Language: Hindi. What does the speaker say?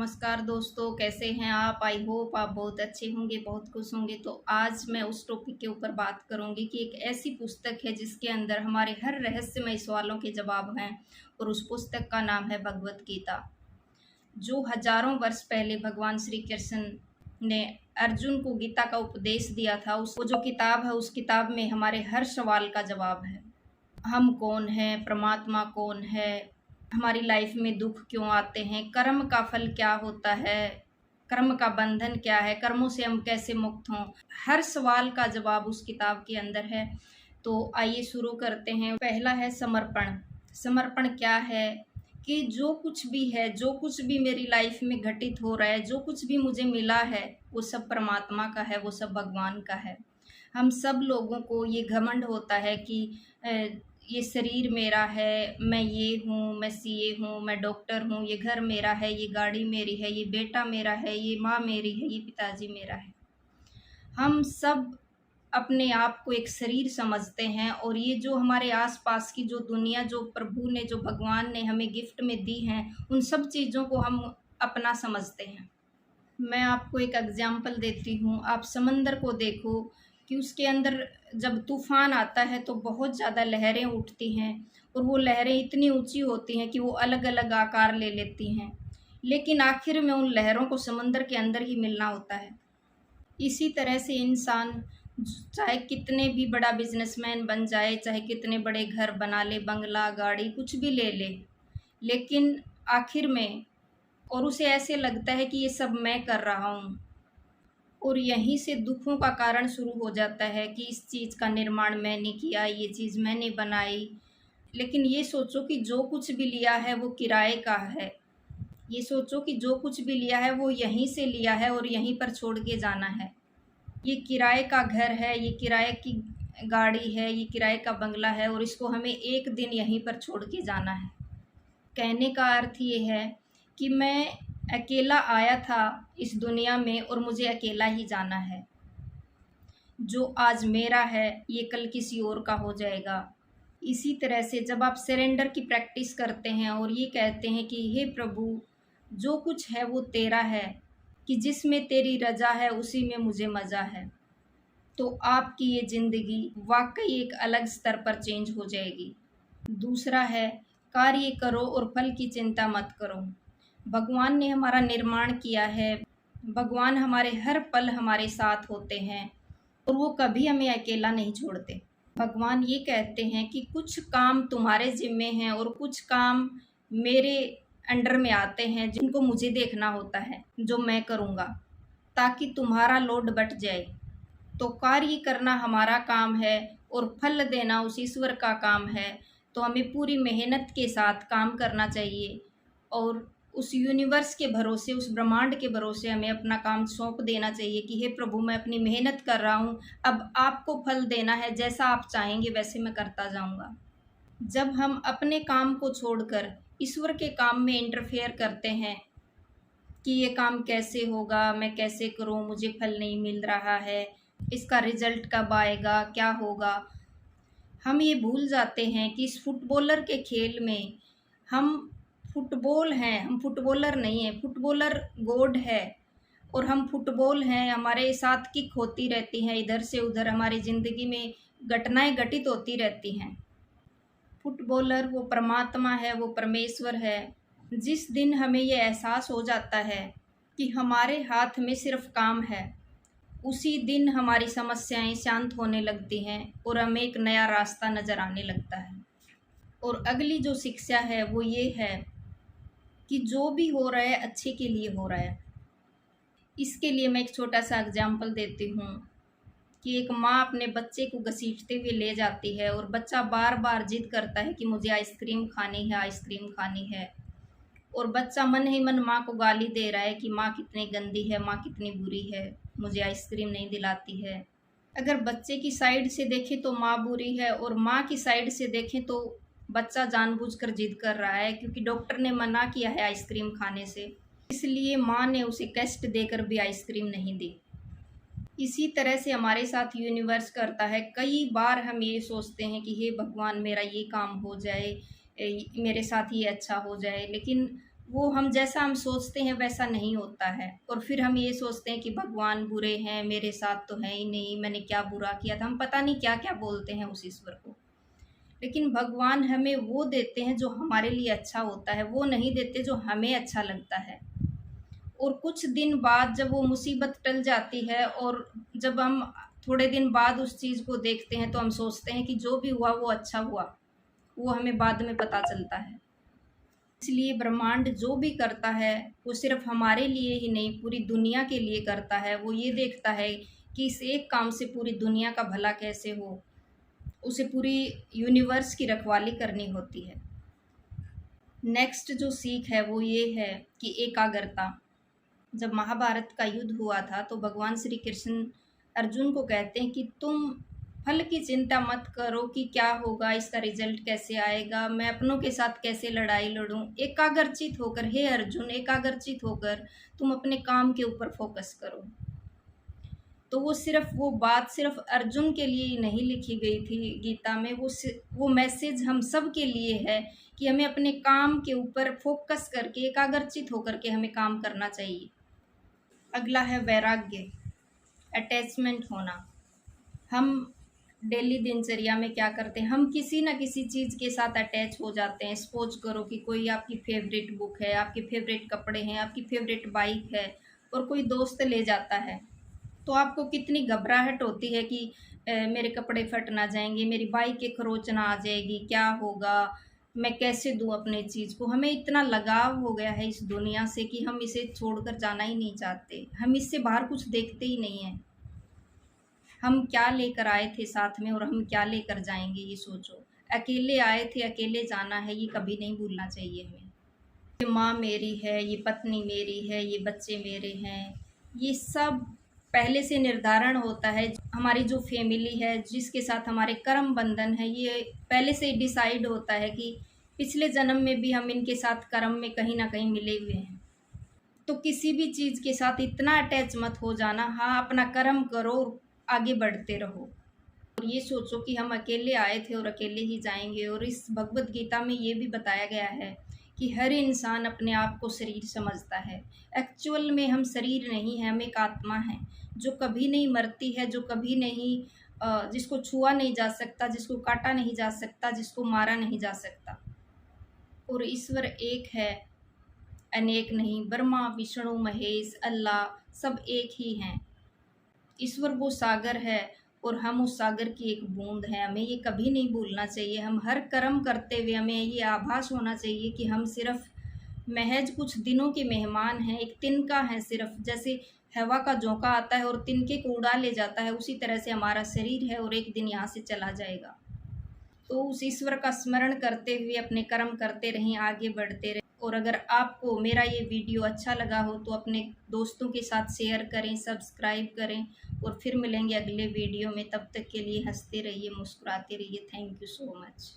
नमस्कार दोस्तों, कैसे हैं आप? आई होप आप बहुत अच्छे होंगे, बहुत खुश होंगे। तो आज मैं उस टॉपिक के ऊपर बात करूंगी कि एक ऐसी पुस्तक है जिसके अंदर हमारे हर रहस्यमय सवालों के जवाब हैं, और उस पुस्तक का नाम है भगवत गीता। जो हजारों वर्ष पहले भगवान श्री कृष्ण ने अर्जुन को गीता का उपदेश दिया था, उस वो जो किताब है, उस किताब में हमारे हर सवाल का जवाब है। हम कौन हैं, परमात्मा कौन है, हमारी लाइफ में दुख क्यों आते हैं, कर्म का फल क्या होता है, कर्म का बंधन क्या है, कर्मों से हम कैसे मुक्त हों, हर सवाल का जवाब उस किताब के अंदर है। तो आइए शुरू करते हैं। पहला है समर्पण। समर्पण क्या है कि जो कुछ भी है, जो कुछ भी मेरी लाइफ में घटित हो रहा है, जो कुछ भी मुझे मिला है, वो सब परमात्मा का है, वो सब भगवान का है। हम सब लोगों को ये घमंड होता है कि ये शरीर मेरा है, मैं ये हूँ, मैं सीए हूँ, मैं डॉक्टर हूँ, ये घर मेरा है, ये गाड़ी मेरी है, ये बेटा मेरा है, ये माँ मेरी है, ये पिताजी मेरा है। हम सब अपने आप को एक शरीर समझते हैं, और ये जो हमारे आसपास की जो दुनिया, जो प्रभु ने, जो भगवान ने हमें गिफ्ट में दी हैं, उन सब चीज़ों को हम अपना समझते हैं। मैं आपको एक एग्जाम्पल देती हूँ। आप समंदर को देखो कि उसके अंदर जब तूफान आता है तो बहुत ज़्यादा लहरें उठती हैं, और वो लहरें इतनी ऊंची होती हैं कि वो अलग अलग आकार ले लेती हैं, लेकिन आखिर में उन लहरों को समंदर के अंदर ही मिलना होता है। इसी तरह से इंसान चाहे कितने भी बड़ा बिजनेसमैन बन जाए, चाहे कितने बड़े घर बना ले, बंगला, गाड़ी, कुछ भी ले ले, लेकिन आखिर में और उसे ऐसे लगता है कि ये सब मैं कर रहा हूँ, और यहीं से दुखों का कारण शुरू हो जाता है कि इस चीज़ का निर्माण मैंने किया, ये चीज़ मैंने बनाई। लेकिन ये सोचो कि जो कुछ भी लिया है वो किराए का है। ये सोचो कि जो कुछ भी लिया है वो यहीं से लिया है और यहीं पर छोड़ के जाना है। ये किराए का घर है, ये किराए की गाड़ी है, ये किराए का बंगला है, और इसको हमें एक दिन यहीं पर छोड़ के जाना है। कहने का अर्थ ये है कि मैं अकेला आया था इस दुनिया में, और मुझे अकेला ही जाना है। जो आज मेरा है ये कल किसी और का हो जाएगा। इसी तरह से जब आप सरेंडर की प्रैक्टिस करते हैं और ये कहते हैं कि हे प्रभु, जो कुछ है वो तेरा है, कि जिसमें तेरी रजा है उसी में मुझे मज़ा है, तो आपकी ये ज़िंदगी वाकई एक अलग स्तर पर चेंज हो जाएगी। दूसरा है, कार्य करो और फल की चिंता मत करो। भगवान ने हमारा निर्माण किया है, भगवान हमारे हर पल हमारे साथ होते हैं, और वो कभी हमें अकेला नहीं छोड़ते। भगवान ये कहते हैं कि कुछ काम तुम्हारे जिम्मे हैं और कुछ काम मेरे अंडर में आते हैं, जिनको मुझे देखना होता है, जो मैं करूँगा, ताकि तुम्हारा लोड बट जाए। तो कार्य करना हमारा काम है और फल देना उस ईश्वर का काम है। तो हमें पूरी मेहनत के साथ काम करना चाहिए, और उस यूनिवर्स के भरोसे, उस ब्रह्मांड के भरोसे हमें अपना काम सौंप देना चाहिए कि हे प्रभु, मैं अपनी मेहनत कर रहा हूँ, अब आपको फल देना है, जैसा आप चाहेंगे वैसे मैं करता जाऊँगा। जब हम अपने काम को छोड़कर ईश्वर के काम में इंटरफेयर करते हैं कि ये काम कैसे होगा, मैं कैसे करूँ, मुझे फल नहीं मिल रहा है, इसका रिजल्ट कब आएगा, क्या होगा, हम ये भूल जाते हैं कि इस फुटबॉलर के खेल में हम फुटबॉल हैं, हम फुटबॉलर नहीं हैं। फुटबॉलर गॉड है, और हम फुटबॉल हैं। हमारे साथ किक होती रहती हैं, इधर से उधर हमारी ज़िंदगी में घटनाएं घटित होती रहती हैं। फुटबॉलर वो परमात्मा है, वो परमेश्वर है। जिस दिन हमें ये एहसास हो जाता है कि हमारे हाथ में सिर्फ काम है, उसी दिन हमारी समस्याएं शांत होने लगती हैं और हमें एक नया रास्ता नज़र आने लगता है। और अगली जो शिक्षा है वो ये है कि जो भी हो रहा है अच्छे के लिए हो रहा है। इसके लिए मैं एक छोटा सा एग्जाम्पल देती हूँ कि एक माँ अपने बच्चे को घसीटते हुए ले जाती है, और बच्चा बार बार जिद करता है कि मुझे आइसक्रीम खानी है, आइसक्रीम खानी है, और बच्चा मन ही मन माँ को गाली दे रहा है कि माँ कितनी गंदी है, माँ कितनी बुरी है, मुझे आइसक्रीम नहीं दिलाती है। अगर बच्चे की साइड से देखें तो माँ बुरी है, और माँ की साइड से देखें तो बच्चा जानबूझकर जिद कर रहा है, क्योंकि डॉक्टर ने मना किया है आइसक्रीम खाने से, इसलिए माँ ने उसे कष्ट देकर भी आइसक्रीम नहीं दी। इसी तरह से हमारे साथ यूनिवर्स करता है। कई बार हम ये सोचते हैं कि हे भगवान, मेरा ये काम हो जाए, मेरे साथ ये अच्छा हो जाए, लेकिन वो हम जैसा हम सोचते हैं वैसा नहीं होता है, और फिर हम ये सोचते हैं कि भगवान बुरे हैं, मेरे साथ तो है ही नहीं, मैंने क्या बुरा किया था। हम पता नहीं क्या क्या बोलते हैं उस ईश्वर को। लेकिन भगवान हमें वो देते हैं जो हमारे लिए अच्छा होता है, वो नहीं देते जो हमें अच्छा लगता है। और कुछ दिन बाद जब वो मुसीबत टल जाती है, और जब हम थोड़े दिन बाद उस चीज़ को देखते हैं, तो हम सोचते हैं कि जो भी हुआ वो अच्छा हुआ। वो हमें बाद में पता चलता है। इसलिए ब्रह्मांड जो भी करता है वो सिर्फ हमारे लिए ही नहीं, पूरी दुनिया के लिए करता है। वो ये देखता है कि इस एक काम से पूरी दुनिया का भला कैसे हो। उसे पूरी यूनिवर्स की रखवाली करनी होती है। नेक्स्ट जो सीख है वो ये है कि एकाग्रता। जब महाभारत का युद्ध हुआ था तो भगवान श्री कृष्ण अर्जुन को कहते हैं कि तुम फल की चिंता मत करो कि क्या होगा, इसका रिजल्ट कैसे आएगा, मैं अपनों के साथ कैसे लड़ाई लड़ूं। एकाग्रचित होकर, हे अर्जुन, एकाग्रचित होकर तुम अपने काम के ऊपर फोकस करो। तो वो बात सिर्फ अर्जुन के लिए ही नहीं लिखी गई थी गीता में, वो मैसेज हम सब के लिए है कि हमें अपने काम के ऊपर फोकस करके, एकाग्रचित होकर के हमें काम करना चाहिए। अगला है वैराग्य, अटैचमेंट होना। हम डेली दिनचर्या में क्या करते हैं, हम किसी ना किसी चीज़ के साथ अटैच हो जाते हैं। सपोज करो कि कोई आपकी फेवरेट बुक है, आपके फेवरेट कपड़े हैं, आपकी फेवरेट बाइक है, और कोई दोस्त ले जाता है, तो आपको कितनी घबराहट होती है कि मेरे कपड़े फट ना जाएंगे, मेरी बाइक के खरोच ना आ जाएगी, क्या होगा, मैं कैसे दूँ अपने चीज़ को। हमें इतना लगाव हो गया है इस दुनिया से कि हम इसे छोड़कर जाना ही नहीं चाहते। हम इससे बाहर कुछ देखते ही नहीं हैं। हम क्या लेकर आए थे साथ में और हम क्या लेकर जाएंगे, ये सोचो। अकेले आए थे, अकेले जाना है, ये कभी नहीं भूलना चाहिए हमें। ये माँ मेरी है, ये पत्नी मेरी है, ये बच्चे मेरे हैं, ये सब पहले से निर्धारण होता है। हमारी जो फैमिली है, जिसके साथ हमारे कर्म बंधन है, ये पहले से डिसाइड होता है कि पिछले जन्म में भी हम इनके साथ कर्म में कहीं ना कहीं मिले हुए हैं। तो किसी भी चीज़ के साथ इतना अटैच मत हो जाना। हाँ, अपना कर्म करो, आगे बढ़ते रहो, और ये सोचो कि हम अकेले आए थे और अकेले ही जाएंगे। और इस भगवत गीता में ये भी बताया गया है कि हर इंसान अपने आप को शरीर समझता है। एक्चुअल में हम शरीर नहीं है, हम एक आत्मा है जो कभी नहीं मरती है, जो कभी नहीं जिसको छुआ नहीं जा सकता, जिसको काटा नहीं जा सकता, जिसको मारा नहीं जा सकता। और ईश्वर एक है, अनेक नहीं। ब्रह्मा, विष्णु, महेश, अल्लाह सब एक ही हैं। ईश्वर वो सागर है और हम उस सागर की एक बूंद हैं। हमें ये कभी नहीं भूलना चाहिए। हम हर कर्म करते हुए हमें ये आभास होना चाहिए कि हम सिर्फ महज कुछ दिनों के मेहमान हैं, एक तिनका है सिर्फ। जैसे हवा का झोंका आता है और तिनके को उड़ा ले जाता है, उसी तरह से हमारा शरीर है और एक दिन यहाँ से चला जाएगा। तो उस ईश्वर का स्मरण करते हुए अपने कर्म करते रहें, आगे बढ़ते रहें। और अगर आपको मेरा ये वीडियो अच्छा लगा हो तो अपने दोस्तों के साथ शेयर करें, सब्सक्राइब करें, और फिर मिलेंगे अगले वीडियो में। तब तक के लिए हंसते रहिए, मुस्कुराते रहिए। Thank you so much.